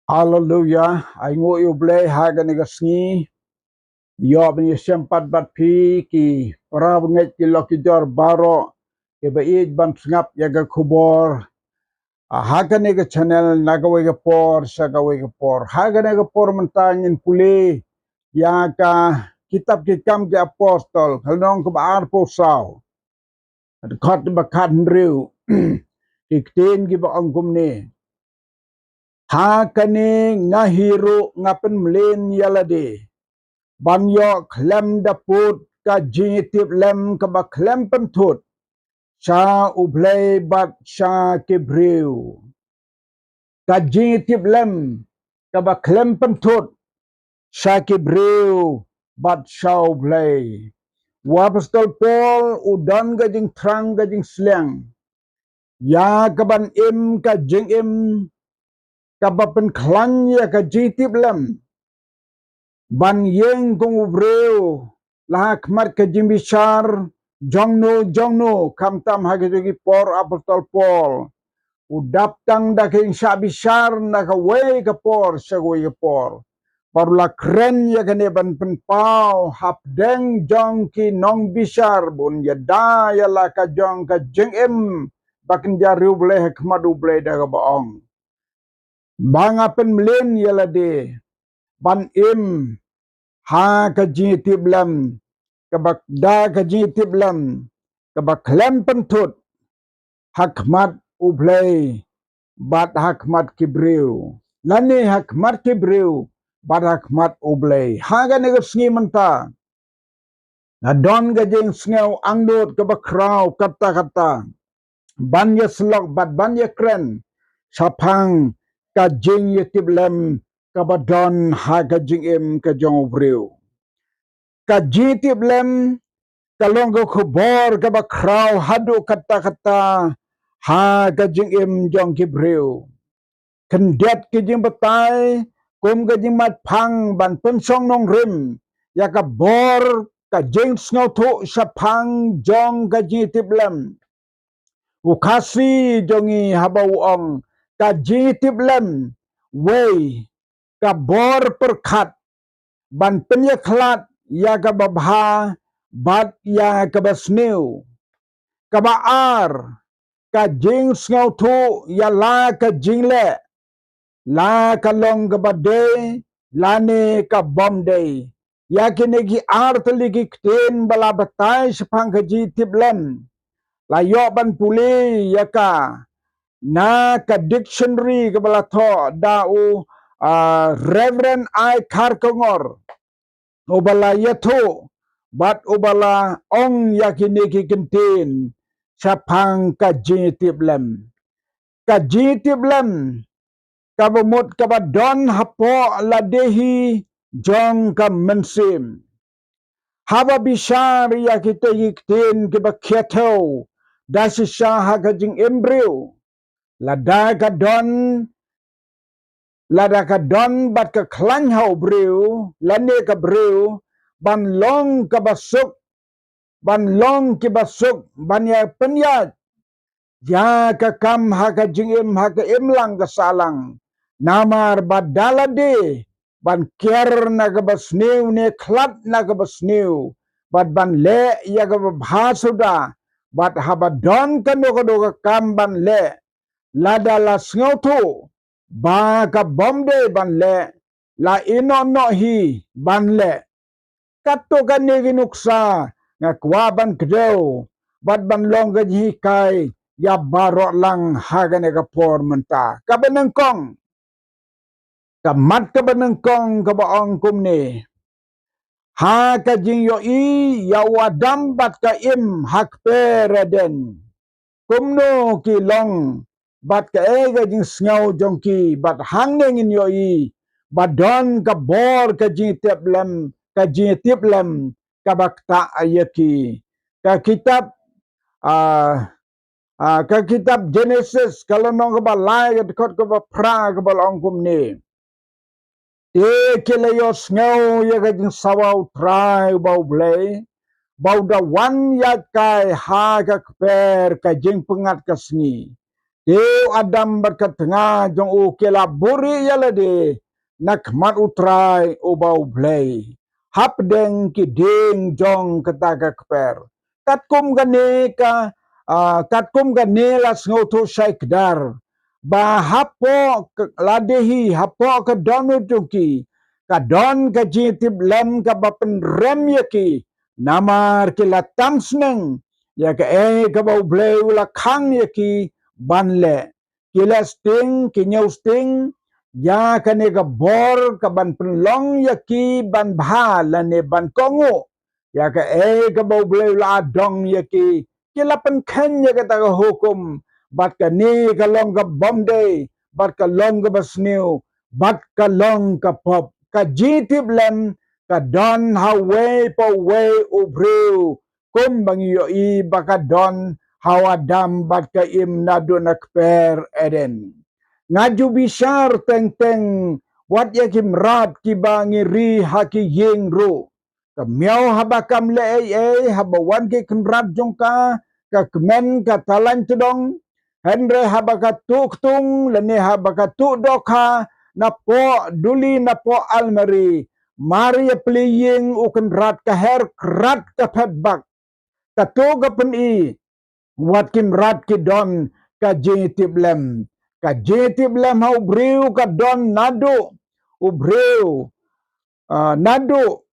Hallelujah. Ai ngồi yêu ble ha ga nega sngi. Yo ben sempat bat pi ki para ngai ki lo ki jor baro ke ba id ban ngap ya ga kubor. Ha ga nega channel naga we ga por sa ga we ga por. Ha ga nega por mentangin puli ya ka kitab kikam ke apostol kalong ke ba arpo sao. Khot ba khat riu. Iktin ki ba angkum ni. Ha kane ngahiru ngapen mlen yalade banyo klem da put ka jitip lem ka ba klem pentut sha ublay bat sha kibriu ka jitip lem ka ba klem pentut sha kibriu bat sha ublay wa apostol Paul udan gajing trang gajing sleng ya kaban im ka jing im kabapen klan ya ka jitip lem ban yeng kong ubreu lahak mat ka jimbishar jongno kam tam hagitogi por apostol Paul udap tang da ka insya bishar na ka way ka por sa way ka por parula kren ya ka neban penpau hap deng jong ki nong bishar bun ya da ya la ka jong ka jeng em bakin jariu boleh hikmadu boleh da ka baong banga pen mlen ya la de ban im ha ka jitip lem kabak da ka jitip lem kabak lem pentut hakmat ublay bat hakmat kibriu lani hakmat kibriu bat hakmat ublay haga negat sngi menta na don ga jeng sngew angdot kabak kraw kata banya slok bat banya kren sapang ka jeng yitip lem kabadon haga jeng em ka jong ubriu ka jitip lem kalong ko khubor ka ba kraw hadu kata ha ka jing im jong kibriu kendet ki jing batai kum ka jing mat phang ban pensong nong rim ya ka bor ka jing sngaw thu sa phang jong ka jitip lem ukasi jongi habau ong ka jitip lem way ka bor perkhat ban penyeklat ya ka babha bat ya ka basniu ka baar ka jing sngaw thu ya la ka jing le la ka long ka bade la ne ka bom day ya kinegi ar teligi kten bala batai sepang ka jitip lem la yo ban puli ya ka na ka dictionary ka bala tho da u Reverend I Karkongor ubala yatho bat ubala ong yakiniki kentin sapang kajitip lem kabumut kabadon hapo ladehi jong ka mensim haba bishar yakite yiktin kibakyeto dasisha hakajing embryo lada ka don bat ka klan hau breu lane ka breu ban long ka basuk ban ya penyat ya ka kam ha ka jingim ha ka imlang ka salang namar badalade ban ker na ka basniu ne klat na ka basniu ban le ya ka bhasuda bat habadon ka no ka kam ban le lada la sngotu ba ka bomde ban le la ino no hi ban le kato ka nigi nuksa nga kwa ban kdew bat ban long ka hi kai ya baro lang hagane ka por menta ka benengkong ka mat ka benengkong ka baong kumni ha ka jing yo i ya wadam bat ka im hak pereden kumno ki long bat ka ega jing sngaw jongki bat hangning yo i badon ka bor ka jitip lem ka bakta ayaki ka kitab Genesis kalau nong ka balay ka kot ka ba pra ka balong kumni te kilayo sngaw ya ka jing sawaw try bau blay bau da wan ya kai ha ka kper ka jing pengat ka sngi Deu Adam berkatengah jong u kelaburi yala de nakmat utrai ubau blay. Hap deng ki ding jong kataga kper. Katkum gane ka katkum gane la sngoto shaikdar. Ba hapo ladehi hapo ka donu tuki. Ka don ka jitib lem ka bapen rem yaki. Namar ki la tamsneng. Ya ka ka bau blay ula kang yaki. Banle kila sting kinyau sting ya kane ka bor ka ban penlong ya ki ban bha lane ban kongo ya ka ka bau bleu la dong ya ki kila pen khen ya ka ta hukum bat ka ni ka long ka bomde bat ka long ka basniu bat ka long ka pop ka jitib lem ka don hawe po we ubreu kum bangi yo i baka don hawadam bat ka im nado nakper eden. Ngaju bisar teng-teng wat yakim rat ki bangiri haki yeng ro. Ka miau habakam le habawan ki kenrat jongka ka kemen ka talan tudong. Henre habaka tung lene habaka dokha na po duli na po almari. Mari pleying uken rat ka her krat ka petbak. Katoga pen i wat kim rat ki don ka jitib lem ha ubreu ka don nado ubreu nado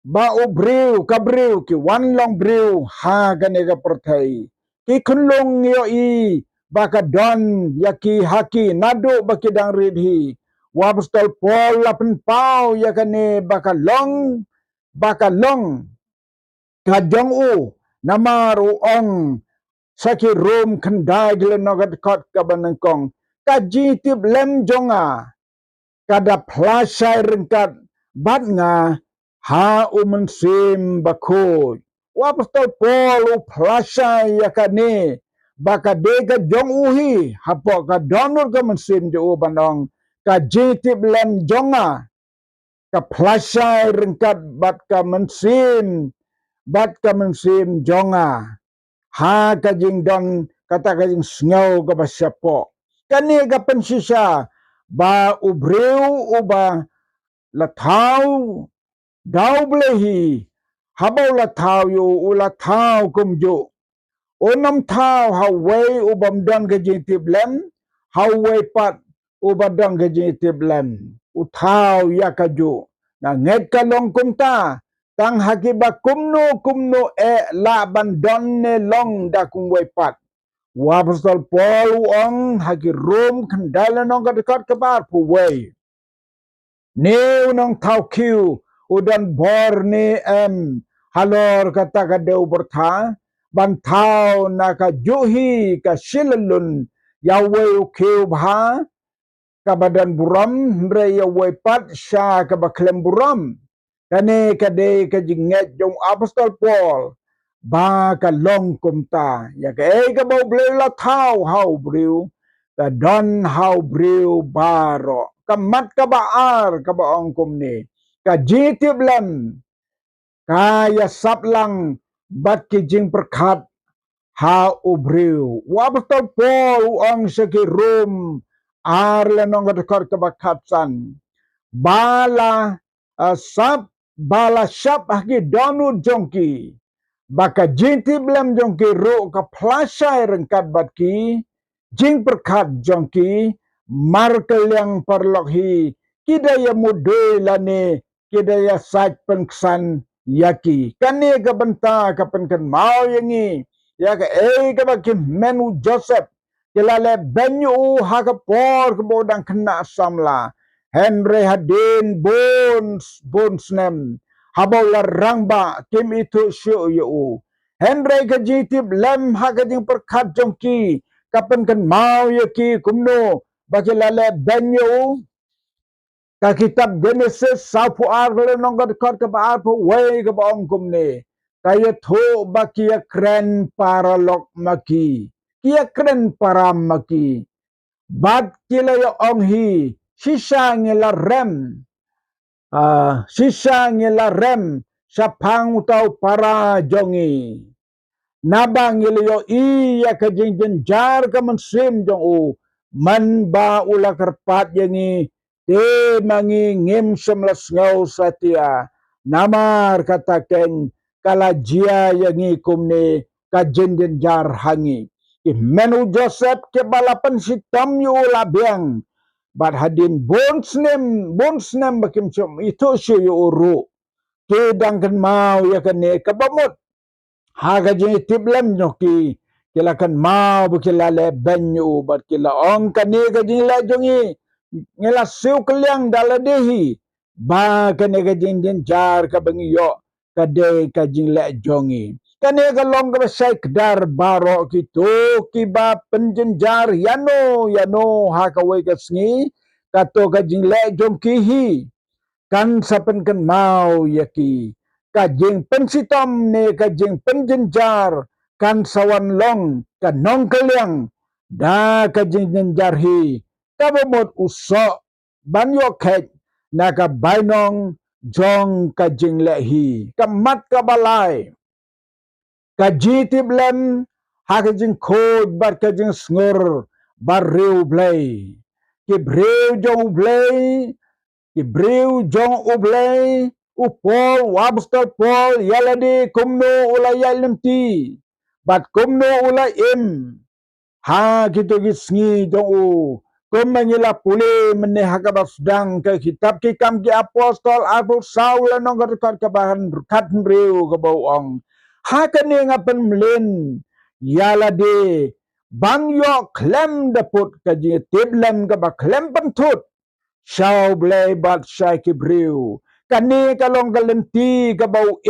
ba ubreu ka breu ki wan long breu ha gane ga pertai ki kunlong yo i ba ka don yaki haki nado ba ki dang ridhi wabstol pol lapen pau yakane ba ka long ka jong u namaru ong saki rom kendai gila nogat kot kabanangkong kajitib lem jonga kada plasai rengkat bat nga ha umensim bakoj wapastol pol u plasai yakane baka dega jong uhi hapo ka donor ka mensim jo banong kajitib lem jonga ka plasai rengkat bat ka mensim jonga ha kajing don kata kajing sngau ka basyapo kani ka pensisa ba ubreu uba latau dau blehi habau latau yo ulatau kumjo onam tau hawai ubam don kajing tiblem hawai pat ubadang kajing tiblem utau yakaju na nget kalong kumta tang hakiba kumno la bandon ne long da kungway pat. Wapastol Paul ong haki rom kendala nong kadekat kebar puway. Ne unong tau kiu udan bor ne halor kata kadeu berta bantau naka juhi ka silalun yawe ukiu bha kabadan buram re yawe pat sya kabaklem buram. Kane kade kajinget jong apostol Paul ba ka long kumta ya ka bau bleu la thau hau breu ka don hau breu baro kamat ka baar ka baong kumni ka jitib lem kaya saplang bat ki jing perkat ha ubreu wa apostol Paul ong seki rum ar lenong ka bakatsan bala sap bala syap haki donu jongki baka jinti belum jongki ro ka plasai rengkat batki jing perkat jongki markel yang perlokhi kidaya mudoi lane kidaya saj pengsan yaki kane ka benta ka penkan mau yangi ya ka ka baki menu Joseph kilale benyu ha ka por ka bodang kena samla Henry hadin bones nem habau la rangba kim itu syu yu Henry ka jitib lem ha ka jing perkat jongki kapan kan mau yaki kumno baki lale benyu ka kitab Genesis sapu ar le nongga dekat ke baar pu wei ke baong kumne kaya tho baki ya kren para lok maki kia kren para maki bat kila ya ong hi sisa ngila rem sapang utau para jongi nabang ilio iya ka jing jar ka mensim jong u man ba ula kerpat yangi te mangi ngim semlas ngau satia namar kataken kala jia yangi kumne ka jing jar hangi menu Joseph ke balapan sitam yu labiang bat hadin bonsnem bakim som itu syu yu uru ke dangkan mau ya kane kabamut haga jing tiblem nyoki kila kan mau bukila le banyu bat kila ong kane ka jing la jongi ngela siu keliang daladehi ba kane ka jing jar ka bangiyo kade ka jing la jongi kane ka long ka sai kedar baro kitu kiba penjenjar yano ha ka wei ka sngi kato ka jing la jong kihi kan sapen kan mau yaki kajing pensitom ne kajing penjenjar kan sawan long kan nong keliang da kajing jenjar hi kabomot usok banyo khet na ka bainong jong kajing lehi kamat kabalai kajiti blem ha kajing khod bar kajing sngur bar riu blai ki breu jong blai Ibreu jong ublay upol wabstal pol yaladi kumno ulay yalimti bat kumno ulay ha gitu gisngi jong u kumangila puli mene hakabas dang ke kitab ki kam ki apostol abul saul nong kat kabahan kat breu kabawong ha kane ngapen mlen yaladi bangyo klem daput kaji tiblem ka klem pentut Shao blay bat shai kibriu. Kani kalong kalenti kabau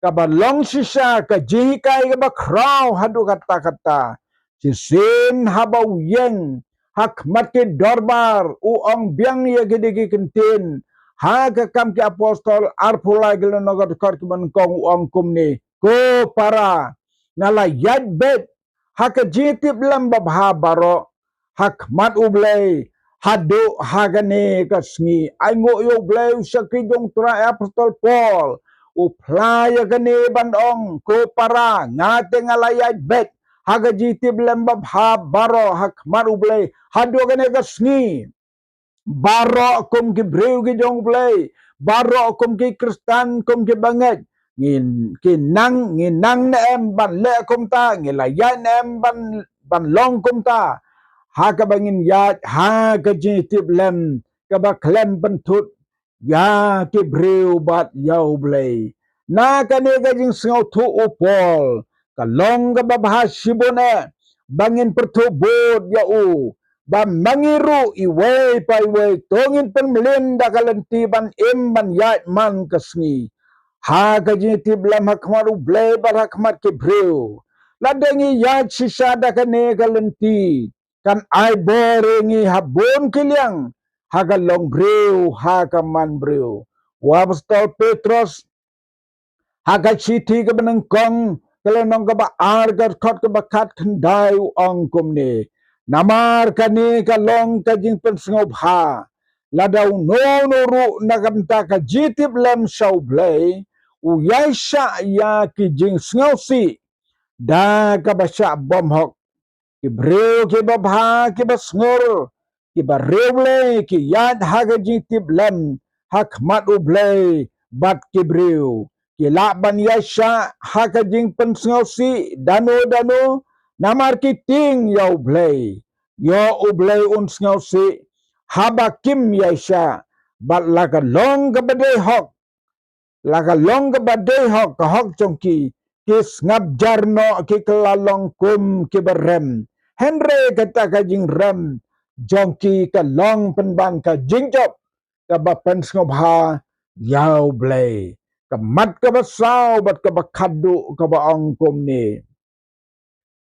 kabalong sisa ka jihikai ka bakraw hadu kata-kata. Sisin habau yeng. Hakmat ki dorbar uong biang ya gidigi kentin. Ha kakam ki apostol arpulai gelenogat kar ki mankong uong kumni. Ko para ngala yad bet. Haka jitip lambab habaro. Hakmat ublay hadu hagane kasngi aingo yo bleu sakijong tra apostol Paul uplaya gane bandong ko para ngate ngalayay bet haga jiti blembab ha baro hak maru blay hadu gane kasngi baro kum ki breu ki jong blay baro kum ki kristan kum ki banget nginang na em ban le kum ta ngilayay na em ban long kum ta ha ka bangin ya ha ka jitip lem ka ba klem pentut ya ki breu bat yau blay na ka ne ka jing sngau tu upol ka long ka ba bahasibone bangin pertubut ya u ba mangiru iwe pa iwe tongin penmelin da kalanti ban ban yat man kasngi ha ka jitip lem hakmaru blay bar hakmat ki breu ladengi yat sisa da ka ne kalanti kan ai borengi habon kiliang hagalong breu hagaman breu wabstol Petrus hagat siti ke benengkong kelenong ke ba argar kot ke bakat kendai ong kumne namar kani kalong kajing pensengop ha ladau no ru nagamta ka jitip lem sau blay uyai sya ya kijing sngausi da ka basya bom hok Ibreu ki babha ki basngur ki barewle ki yad hagaji tiblem hakmat ublay bat ki breu ki laban yasha hakajing pensngausi dano namar ki ting ya ublay yo ublay unsngausi habakim yasha bat laga long kabade hok laga long kabade hok hok chongki kis ngab jarno ki kelalong kum ki berem Henry kata kajing rem jongki ka long penban ka jingjop ka bapen ngobha yau blay ka mat ka basau bat ka bakadu ka baong kumni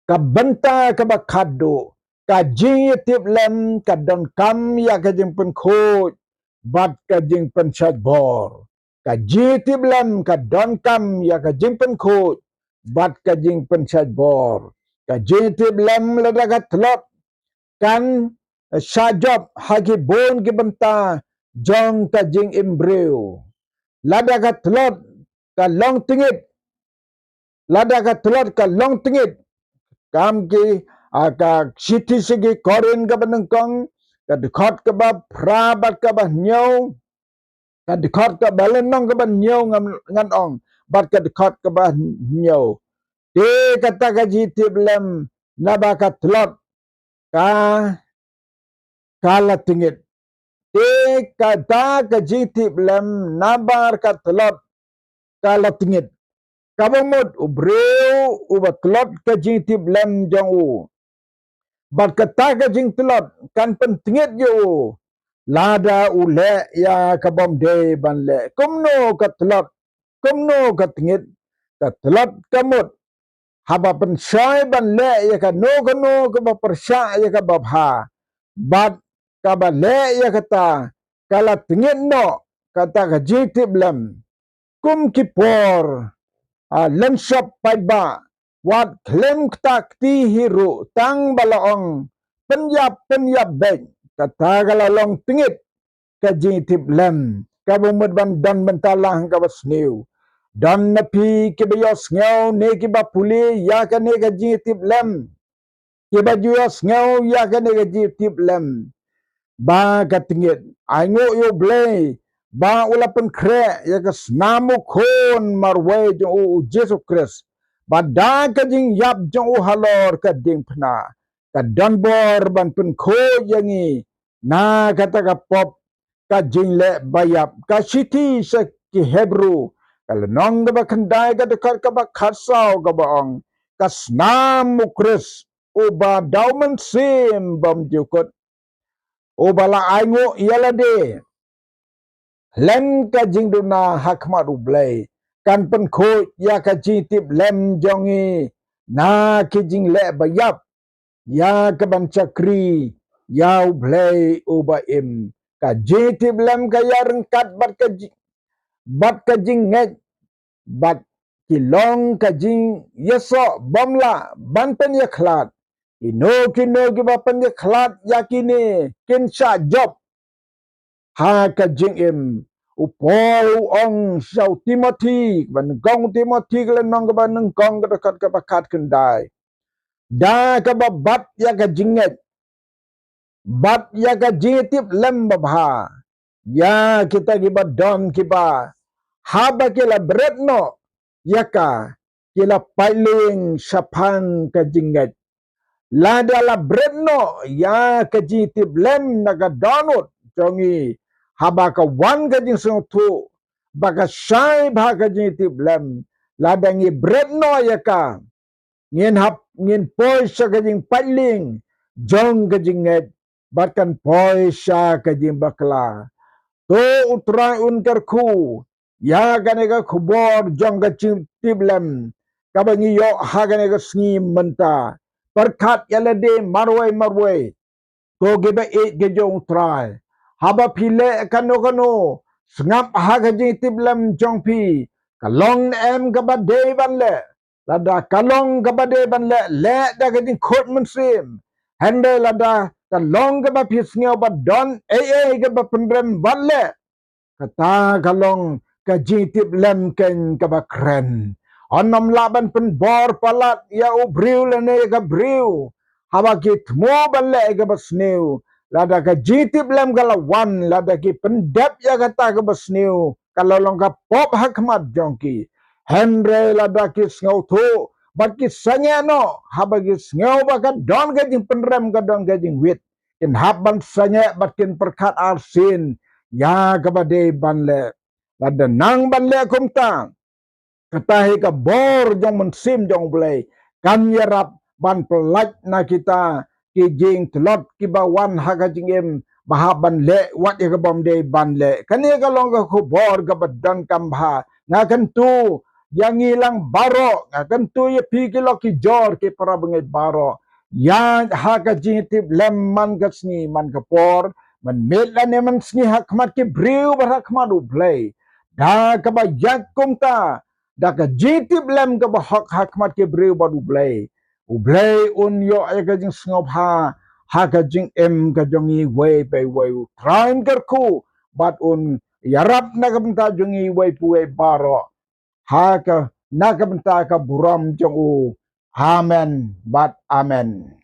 ka benta ka bakadu ka jing tip lem ka don kam ya ka jing pen khoj bat ka jing pen chat bor ka ji tip lem ka don kam ya ka jing pen khoj bat ka jing pen chat bor ka ji tip lem ladagat lot kan sajop hagi bon ki benta jong ka jing imbreu lada ka tlot ka long tingit lada ka telot ka long tingit kam ki ka city sigi korin ka benengkong ka dekat ka ba prabat ka ba nyau ka dekat ka balenong ka ba nyau ngan ong bat ka dekat ka ba nyau te kata ka jiti blem naba ka telot ka kala tingit te kata ka jiti blem nabar ka telot kala tingit kabamut ubreu ubatlot ka jiti blem jong u bat kata ka jing telot kan pentingit je u lada ule ya kabam de ban le kumno ka telot kumno ka tingit ka telot kamut haba pensai ban le ya ka no ka ba persya ya ka babha bat ka ba le ya kata kala tingit no kata ka jiti blem kum kipor lensop paiba wat klem tak ti hiru tang balaong penyap bek kata galalong tingit ka jitip lem ka bumud ban dan bentalang ka basniu dan napi ke bayos ngau ne ki ba puli ya ka ne ka jitip lem ke ba juyos ngau ya ka ne ka jitip lem ba ka tingit aingo yo blay ba ulapan kre ya ka snamu kon marwe jo Jesu Christ ba da ka jing yap jo halor ka ding pna ka danbor ban pun ko yangi na kata ka pop ka jing le bayap ka city sa ki Hebrew kalnong ka ba kanday ka dekat ka ba khasaw ka ba ong ka snamu Christ uba dauman sim bam jukot ubala aingo yalade lem ka jingduna hakmat ublay kan pen ko ya ka jitip lem jongi na ki jing le bayap ya ka ban chakri ya ublay uba im ka jitip lem ka ya rengkat bat ka jing nget bat ki long ka jing yeso bomla ban pen ya khlat ino ki ba pen ya khlat yakini kin sha job ha ka jing im upol ong sau Timothy ban gong Timothy kle nong ka ban gong ka dekat ka pakat kendai da ka ba bat ya ka jinget bat ya ka jitip lem babha ya kita giba don kiba haba kila bretno yaka kila pailing sapang ka jinget lada la bretno ya ka jitip lem naga donut jongi haba ka wan ka jing sung tu baka sai bha ka jitip lem lada ngi bretno yaka ngin poi sa ka jing pailing jong ka jinget batkan poi sa ka jing bakla to utrai unkarku ya ganega khubor jong ka tiblem kabangi yo ha ganega sngi menta perkat yalade marwai to geba e gejong utrai haba pile kano sngap ha ka jing tiblem jong pi kalong em ka ba de ban le lada kalong ka ba de ban le da ka jing khot munsim hande lada kalong ka ba pis ngau ba don ka ba pendrem ban le kata kalong ka jitip lem ken ka ba kren onam laban pen bor palat ya ubriu lene ka briu haba ki thmo ban le ka ba sneu lada ka jitip lem ka lawan lada ki pendep ya kata ka ba sneu kalau long ka pop hakmat jongki henre lada ki ngau thu bat ki sanya no haba ki ngau ba ka don ka jing penrem ka don ka jing wit in haban sanya bat kin perkat arsin ya kabade banle lada nang banle kumta katahi ka bor jong mensim jong blay kan yarap ban pelaj na kita ki jing telot ki bawan haga jingem bahaban le wat ya ka bom de banle kani ka long ka bor ka badan kambha ngakan tu yang ilang baro ngakan tu ya pi ki lo ki jor ki para bengai baro ya haga jingtip lem man gasni man ka por man mela ne man sni hakmat ki briu barakmat u blay da ka ba yakum ta da ka jitip lem ka ba hakmat ki briu ba u blay un yo ay ka jing sngob ha ka jing em ka jongi way pe way u train karku bat un yarap na ka jongi way pu way baro ha ka Nakamta ka buram jong u. Amen. Bat amen.